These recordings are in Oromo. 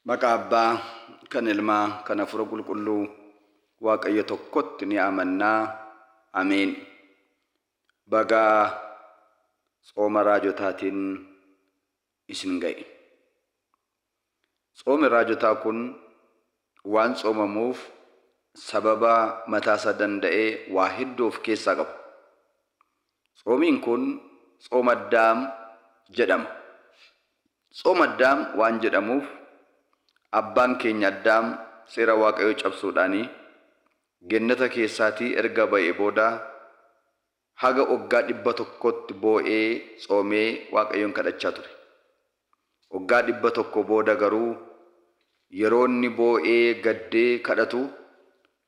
Maqaa Abbaa, kan Ilmaa, kan Hafuura Qulqulluu, Waaqayyo tokkotti ni amannaa. Ameen. Bagaa tsooma raajotaatiin isin ga'e. Tsoomni raajotaa kun waan tsoomamuuf sababa mataasaa danda'ee waa hedduu of keessaa qaba. Tsoomiin kun tsooma Addaam jedhama. Tsooma Addaam waan jedhamuuf abbaan keenya Addaam seera Waaqayyoo cabsuudhaanii gennata keessaatii erga ba'ee booda haga waggaa 100tti boo'ee tsoomee Waaqayyoon kadhachaa ture. Waggaa 100 booda garuu yeroo inni boo'ee gaddee kadhatu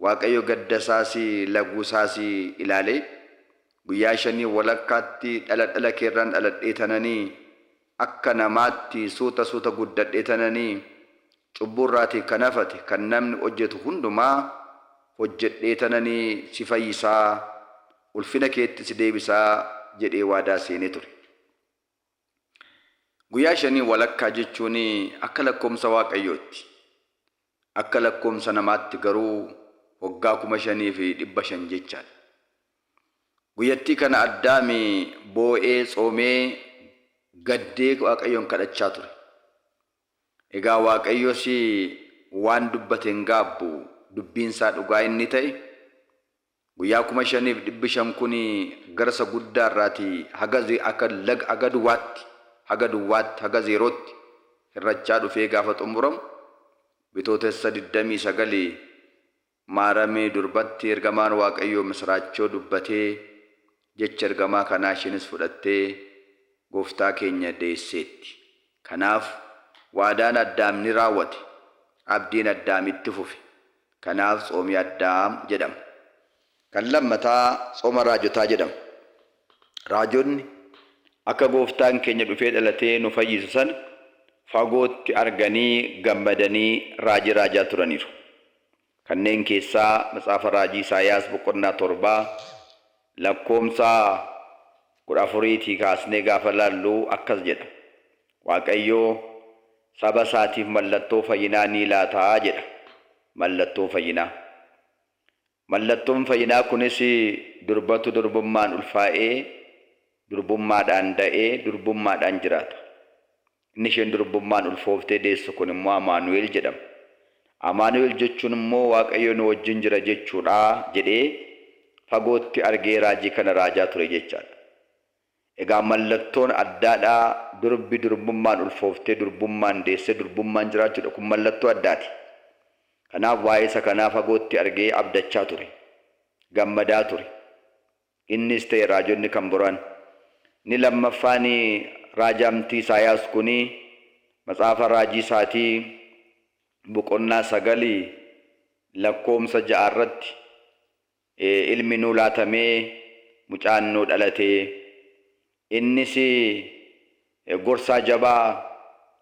Waaqayyo gaddasaas laguusaas ilaalee guyyaa 5 walakkaatti dhala keerraan dhaladhee tananii akka namaatti suuta guddadhee tananii cubburraatii kan hafate kan namni hojjetu hundumaa hojjedhee tananii si fayyisaa ulfina keetti si deebisaa jedhee waadaa seenee ture. Guyyaa 5 walakkaa jechuun akka lakkoomsa Waaqayyootti, akka lakkoomsa namaatti garuu waggaa 5,500 jechaadha. Guyyattii kana Addaam boo'ee tsoomee gaddee Waaqayyoon kadhachaa ture. Egaa Waaqayyos waan dubbateen gaabbu dubbiinsaa dhugaa inni ta'e guyyaa 5,500 kun garsa guddaarraatii haga duwwaatti haga zeerootti hirrachaa dhufee gaafa xumuramu Bitootessa 29 maaramee durbatti ergamaan Waaqayyoo misraachoo dubbatee jecha ergamaa kanaa ishinis fudhattee gooftaa keenya deesseetti. Kanaaf waadaan Addaam ni raawwate, abdiin Addaamitti fufe. Kanaaf tsoomii Addaam jedhama. Kan lammataa tsooma raajotaa jedhama. Raajonni akka gooftaan keenya dhufee dhalatee nu fayyisu sana fagootti arganii gammadanii raajii raajaa turaniiru. Kanneen keessaa Matsaafa Raajii Isaayaas boqonnaa 7 lakkoomsa 14 kaasnee gaafa laallu akkas jedha. Waaqayyoo saba isaatiif mallattoo fayyinaa ni laataa jedha. Mallattoo fayyinaa. Mallattoon fayyinaa kunis durbatu durbummaan ulfaa'ee durbummaadhaan da'ee durbummaadhaan jiraata. Inni isheen durbummaan ulfooftee deessu kun immoo Amaanu'el jedhama. Amaanu'el jechuun immoo Waaqayyo nu wajjin jira jechuudha jedhee fagootti argee raajii kana raajaa ture jechaadha. Egaa mallattoon addaadhaa durbi durbummaan ulfooftee durbummaan deessee durbummaan jiraachuudha kun mallattoo addaati. Kanaaf waa'ee isa kanaa fagootti argee abdachaa ture, gammadaa ture. Innis ta'e raajonni kan biraan. Ni lammaffaan raajamtii Isaayaas kuni Matsaafa Raajii isaatii boqonnaa 9 lakkoomsa 6 irratti ilmi nuu laatamee mucaan nuu dhalatee innis gorsaa jabaa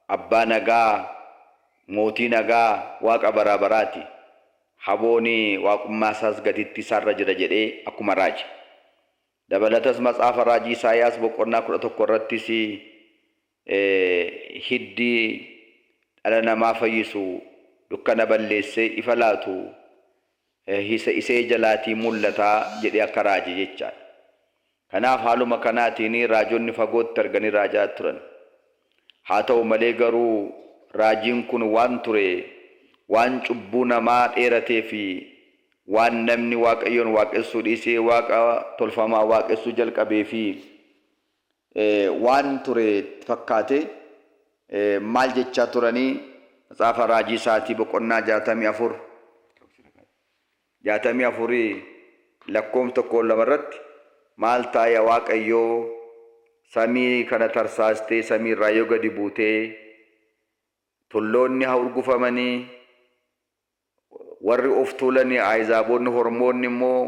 abbaa nagaa mootii nagaa waaqa baraabaraati. Habooni waaqummaa isaas gatitti isaarra jira jedhee akkuma raaje. Dabalatas Matsaafa Raajii Isaayaas boqonnaa 11 irrattis hiddi dhala namaa fayyisu dukkana balleessee ifa laatu isee jalaatii mul'ataa jedhee akka raaje jechaadha. Kanaaf haaluma kanaatiin raajonni fagootti arganii raajaa turan. Haa ta'u malee garuu raajiin kun waan ture waan cubbuu namaa dheeratee fi waan namni Waaqayyoon waaqessuu dhiisee waaqa tolfamaa waaqessuu jalqabee fi waan ture fakkaate maal jechaa turanii Matsaafa Raajii isaatii boqonnaa 64 lakkoomsa 1 irratti maal taaya Waaqayyoo samii kana tarsaastee samii irraa yoo gadi buutee tulloonni haa urgufamanii warri of tuulanii Ahizaaboonni hormoonni immoo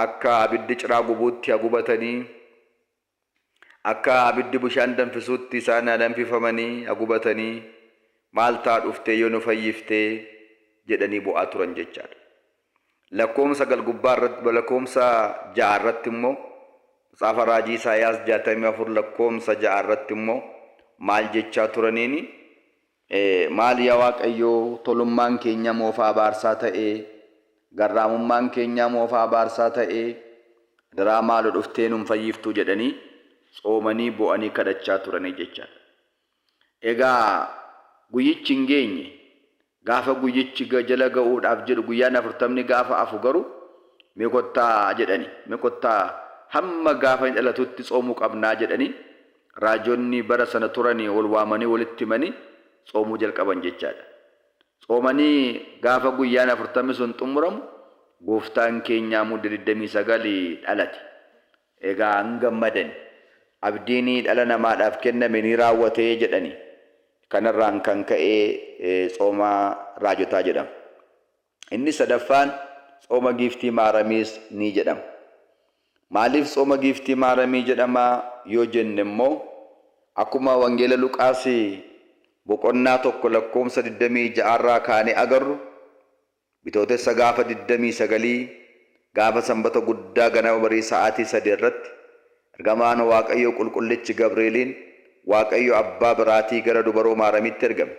akka abiddi ciraa gubuutti haa gubatanii akka abiddi bishaan danfisuutti isaan haa danfifamanii haa gubatanii maal ta'a dhuftee yoo nu fayyiftee jedhanii bu'aa turan jechaadha. Lakkoomsa 6 irratti immoo Matsaafa Raajii Isaayaas 64 lakkoomsa 6 irratti immoo maal jechaa turaniini maal yaa Waaqayyoo tolummaan keenya moofaa baarsaa ta'ee garraamummaan keenya moofaa baarsaa ta'ee daraa maaloo dhuftee nun fayyiftuu jedhanii tsoomanii bo'anii kadhachaa turanii jechaadha. Egaa guyyichi hin geenye gaafa guyyichi jala ga'uudhaaf jedhu guyyaan 40 gaafa afu garuu mee kottaa hamma gaafa hin dhalatutti tsoomuu qabnaa jedhanii raajonni bara sana turanii wal waamanii walitti himanii tsoomuu jalqaban jechaadha. Tsoomanii gaafa guyyaan 40 sun xumuramu gooftaan keenyaa muddee 29 dhalate. Egaa hin gammadan abdiin dhala namaadhaaf kenname ni raawwatee jedhanii kanarraan kan ka'ee tsooma raajotaa jedhama. Inni sadaffaan tsooma giiftii maaramiis ni jedhama. Maaliif tsooma giiftii maaramii jedhama yoo jenne immoo akkuma wangeela Luqaas boqonnaa 1 lakkoofsa 26 kaanee agarru bitootessa gaafa 29 gaafa sanbata guddaa ganama barii sa'aatii 3 irratti ergamaan Waaqayyo qulqullichi Gabrieliin Waaqayyo abbaa biraatii gara dubaroo maaramiitti ergame.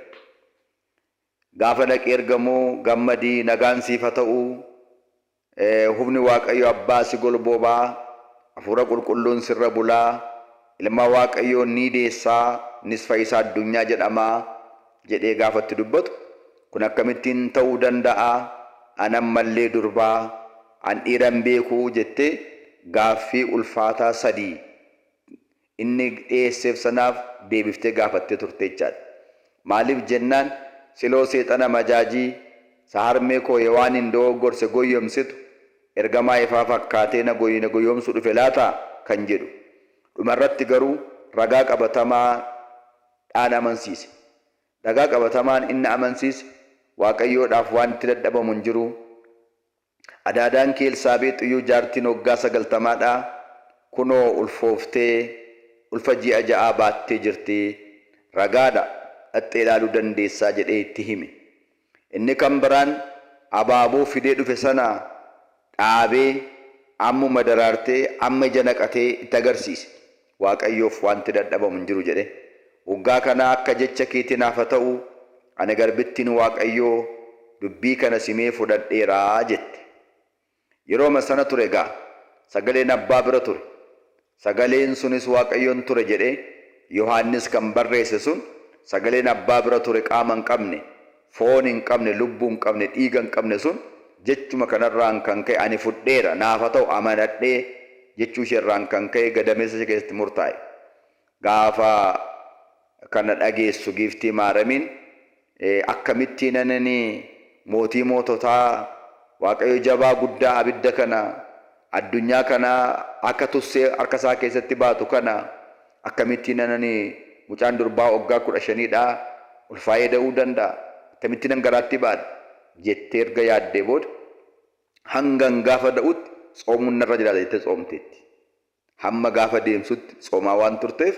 Gaafa dhaqee ergamuu gammadii nagaan siif haa ta'u humni Waaqayyo abbaa si golboobaa hafuura qulqulluun sirra bulaa ilma Waaqayyoo ni deessaa nis fayyisaa addunyaa jedhamaa jedhee gaafatti dubbatu kun akkamittiin ta'uu danda'a anan mallee durbaa an dhiiran beekuu jettee gaaffii ulfaataa 3 inni dhiyeesseef sanaaf deebiftee gaafattee turte jechaadha. Maaliif jennaan siloo seexana majaajii saharmee koo waan hin dogoggorse goyyomsitu ergamaa ifaa fakkaatee na goyyomsu dhufe laata kan jedhu. Dhumarratti garuu ragaa qabatamaa dhaan amansiise. Ragaa qabatamaan inni amansiise Waaqayyoodhaaf waan itti dadhabamu hin jiru. Adaadaan kee Elsaabeex iyyuu jaartiin waggaa 90dhaa kunoo ulfooftee ulfa ji'a 6 baattee jirti ragaadha dhattee ilaaluu dandeessaa jedhee itti hime. Inni kan biraan abaaboo fidee dhufe sana dhaabee ammuma daraartee amma ija naqatee itti agarsiise. Waaqayyoof wanti dadhabamu hin jiru jedhe. Waggaa kana akka jecha keetii naaf haa ta'u ani garbittiin Waaqayyoo dubbii kana simee fudhadheeraa jette. Yerooma sana ture egaa sagaleen abbaa bira ture. Sagaleen sunis Waaqayyoon ture jedhee Yohaannis kan barreesse sun sagaleen abbaa bira ture qaama hin qabne foon hin qabne lubbuu hin qabne dhiiga hin qabne sun jechuma kanarraan kan ka'e ani fudheera naaf haa ta'u amanadhee jechuu isheerraan kan ka'e gadameessa ishee keessatti murtaa'e. Gaafa kana dhageessu giiftii maaramiin akkamittiin anani mootii moototaa Waaqayyo jabaa guddaa abidda kana addunyaa kana akka tussee harka isaa keessatti baatu kana akkamittiin anani mucaan durbaa waggaa 15dhaa ulfaa'ee da'uu danda'a akkamittiin an garaatti baadha jettee erga yaaddee booda hangan gaafa da'utti tsoomuun narra jiraata jettee tsoomteetti. Hamma gaafa deemsutti tsoomaa waan turteef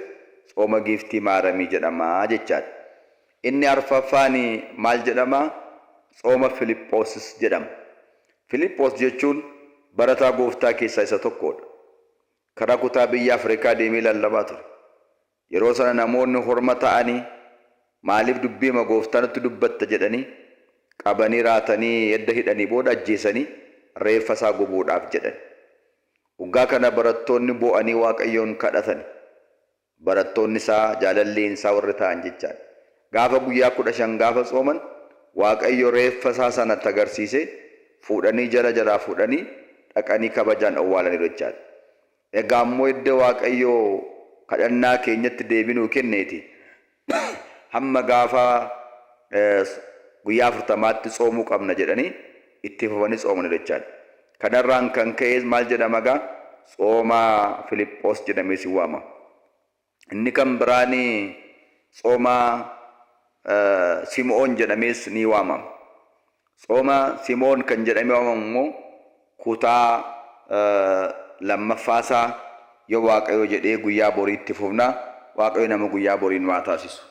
tsooma giiftii maaramii jedhamaa jechaadha. Inni arfaffaan maal jedhama? Tsooma Filiphoosis jedhama. Filiphoos jechuun barataa gooftaa keessaa isa tokkodha. Karaa kutaa biyya Afrikaa deemee lallabaa ture. Yeroo sana namoonni horma ta'anii maaliif dubbiima gooftaatti dubbatta jedhanii qabanii raatanii edda hidhanii booda ajjeesanii reeffa isaa gubuudhaaf jedhan. Waggaa kana barattoonni boo'anii Waaqayyoon kadhatan. Barattoonni isaa jaalalleen isaa warri ta'an jechaadha. Gaafa guyyaa 15 gaafa tsooman Waaqayyo reeffa isaa sanatti agarsiise fuudhanii jala fuudhanii dhaqanii kabajaan awwaalanii jechaadha. Egaa immoo edda Waaqayyo kadhannaa keenyatti deebinuu kenneeti. Hamma gaafa guyyaa 40tti tsoomuu qabna jedhanii itti fufanii tsooman jechaadha. Kanarraan kan ka'e maal jedhama gaa? Tsooma Filiphoos jedhamee si waama. Inni kan biraani tsooma Simoon jedhamees ni waamama. Tsooma Simoon kan jedhamee waamamu immoo kutaa lammaffaasaa yoo Waaqayyo jedhee guyyaa boriitti fufna Waaqayyo nama guyyaa boriin waa taasisu.